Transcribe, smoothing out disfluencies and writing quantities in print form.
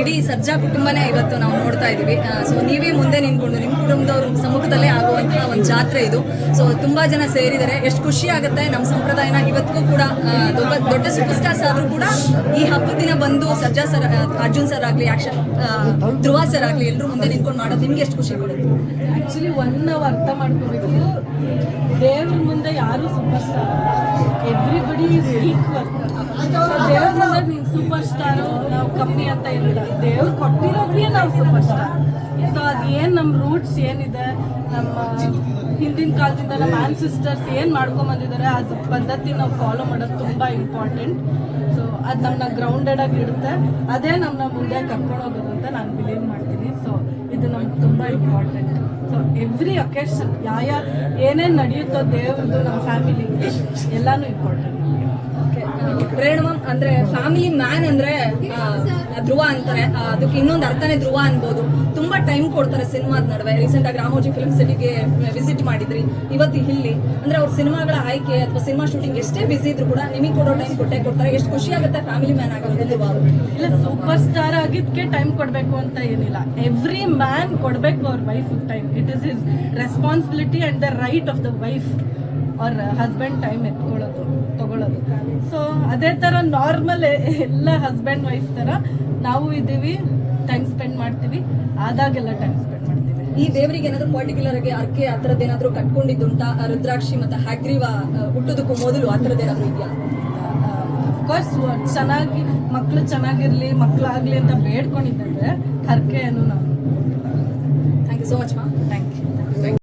ಇಡೀ ಸರ್ಜಾ ಕುಟುಂಬನೇ ಇವತ್ತು ನಾವು ನೋಡ್ತಾ ಇದೀವಿ. ಸೊ ನೀವೇ ಮುಂದೆ ನಿಂತ್ಕೊಂಡು ನಿಮ್ಮ ಕುಟುಂಬದವ್ರ ಸಮ್ಮುಖದಲ್ಲೇ ಆಗುವಂತಹ ಒಂದು ಜಾತ್ರೆ ಇದು. ಸೊ ತುಂಬಾ ಜನ ಸೇರಿದ್ದಾರೆ, ಎಷ್ಟು ಖುಷಿ ಆಗುತ್ತೆ. ನಮ್ಮ ಸಂಪ್ರದಾಯನ ಇವತ್ತಿಗೂ ಕೂಡ ದೊಡ್ಡ ಸೂಪರ್ ಸ್ಟಾರ್ಸ್ ಆದ್ರೂ ಕೂಡ ಈ ಹಬ್ಬದ ದಿನ ಬಂದು ಸರ್ಜಾ ಸರ್, ಅರ್ಜುನ್ ಸರ್ ಆಗ್ಲಿ, ಆಕ್ಷನ್ ಧ್ರುವ ಸರ್ ಆಗ್ಲಿ, ಎಲ್ಲರೂ ಮುಂದೆ ನಿಂತ್ಕೊಂಡು ಮಾಡೋದು ನಿಮ್ಗೆ ಎಷ್ಟು ಖುಷಿ ಕೊಡುತ್ತೆ? ಆಕ್ಚುಲಿ ನಾವು ಅರ್ಥ ಮಾಡ್ಕೋಬೇಕು, ದೇವ್ರ ಮುಂದೆ ಯಾರು super star, everybody is equal. ದೇವ್ರ ಮುಂದೆ ನೀವು ಸೂಪರ್ ಸ್ಟಾರು ನಾವು ಕಮ್ಮಿ ಅಂತ ಇರಲಿಲ್ಲ, ದೇವ್ರು ಕೊಟ್ಟಿರೋದ್ರಿಗೆ ನಾವು ಸೂಪರ್ ಸ್ಟಾರ್. ಸೊ ಅದೇನು ನಮ್ಮ ರೂಟ್ಸ್ ಏನಿದೆ, ನಮ್ಮ ಹಿಂದಿನ ಕಾಲದಿಂದ ನಮ್ಮ ಆನ್ಸಿಸ್ಟರ್ಸ್ ಏನು ಮಾಡ್ಕೊಂಬಂದಿದ್ದಾರೆ ಅದು ಪದ್ಧತಿ ನಾವು ಫಾಲೋ ಮಾಡೋದು ತುಂಬ ಇಂಪಾರ್ಟೆಂಟ್. ಸೊ ಅದು ನಮ್ಮನ್ನ ಗ್ರೌಂಡೆಡ್ ಆಗಿ ಇಡುತ್ತೆ, ಅದೇ ನಮ್ಮನ್ನ ಮುಂದೆ ಕರ್ಕೊಂಡು ಹೋಗೋದು ಅಂತ ನಾನು ಬಿಲೀವ್ ಮಾಡ್ತೀನಿ. ಸೊ ಇದು ನಮ್ಗೆ ತುಂಬ ಇಂಪಾರ್ಟೆಂಟ್. ಸೊ ಎವ್ರಿ ಒಕೇಶನ್ ಏನೇನು ನಡೆಯುತ್ತೋ ದೇವ್ರದ್ದು ನಮ್ಮ ಫ್ಯಾಮಿಲಿಗೆ ಎಲ್ಲಾನು ಇಂಪಾರ್ಟೆಂಟ್. ರೇಣು ಅಂದ್ರೆ ಫ್ಯಾಮಿಲಿ ಮ್ಯಾನ್ ಅಂದ್ರೆ ಧ್ರುವ ಅಂತಾರೆ, ಅದಕ್ಕೆ ಇನ್ನೊಂದು ಅರ್ಥನೇ ಧ್ರುವ ಅನ್ಬೋದು. ತುಂಬಾ ಟೈಮ್ ಕೊಡ್ತಾರೆ ಸಿನಿಮಾದ ನಡುವೆ. ರೀಸೆಂಟ್ ಆಗಿ ರಾಮೋಜಿ ಫಿಲ್ಮ್ ಸಿಟಿಗೆ ವಿಸಿಟ್ ಮಾಡಿದ್ರಿ, ಇವತ್ತು ಇಲ್ಲಿ ಅಂದ್ರೆ ಅವ್ರ ಸಿನಿಮಾಗಳ ಆಯ್ಕೆ ಅಥವಾ ಸಿನಿಮಾ ಶೂಟಿಂಗ್ ಎಷ್ಟೇ ಬಿಸಿ ಇದ್ರು ಕೂಡ ನಿಮಗೆ ಕೊಡೋ ಟೈಮ್ ಕೊಟ್ಟೆ ಕೊಡ್ತಾರೆ. ಎಷ್ಟು ಖುಷಿ ಆಗುತ್ತೆ ಫ್ಯಾಮಿಲಿ ಮ್ಯಾನ್ ಆಗೋದು. ಇಲ್ಲ, ಸೂಪರ್ ಸ್ಟಾರ್ ಆಗಿದ್ಕೆ ಟೈಮ್ ಕೊಡಬೇಕು ಅಂತ ಏನಿಲ್ಲ, ಎವ್ರಿ ಮ್ಯಾನ್ ಕೊಡಬೇಕು ಅವ್ರ wife time. It is his responsibility and the right of the wife ಅವ್ರ ಹಸ್ಬೆಂಡ್ ಟೈಮ್ ತಗೊಳ್ಳೋದು. ಸೊ ಅದೇ ಥರ ನಾರ್ಮಲ್ ಎಲ್ಲ ಹಸ್ಬೆಂಡ್ ವೈಫ್ ಥರ ನಾವು ಇದ್ದೀವಿ, ಟೈಮ್ ಸ್ಪೆಂಡ್ ಮಾಡ್ತೀವಿ, ಆದಾಗೆಲ್ಲ ಟೈಮ್ ಸ್ಪೆಂಡ್ ಮಾಡ್ತೀವಿ. ಈ ದೇವರಿಗೆ ಏನಾದ್ರು ಪರ್ಟಿಕ್ಯುಲರ್ ಆಗಿ ಅರ್ಕೆ ಆ ಥರದ್ದು ಏನಾದ್ರು ಕಟ್ಕೊಂಡಿದ್ದುಂಟಾ? ರುದ್ರಾಕ್ಷಿ ಮತ್ತೆ ಹಗ್ರೀವ ಹುಟ್ಟೋದಕ್ಕೂ ಮೊದಲು ಆ ಥರದ್ದು ಏನಾದ್ರು ಇದೆಯಾ? ಅಫ್ಕೋರ್ಸ್ ಚೆನ್ನಾಗಿ ಮಕ್ಕಳು ಚೆನ್ನಾಗಿರ್ಲಿ, ಮಕ್ಕಳಾಗ್ಲಿ ಅಂತ ಬೇಡ್ಕೊಂಡಿದ್ದಾರೆ ಹರಕೆಯನ್ನು ನಾವು. ಥ್ಯಾಂಕ್ ಯು ಸೋ ಮಚ್ ಮಾ. Thank you.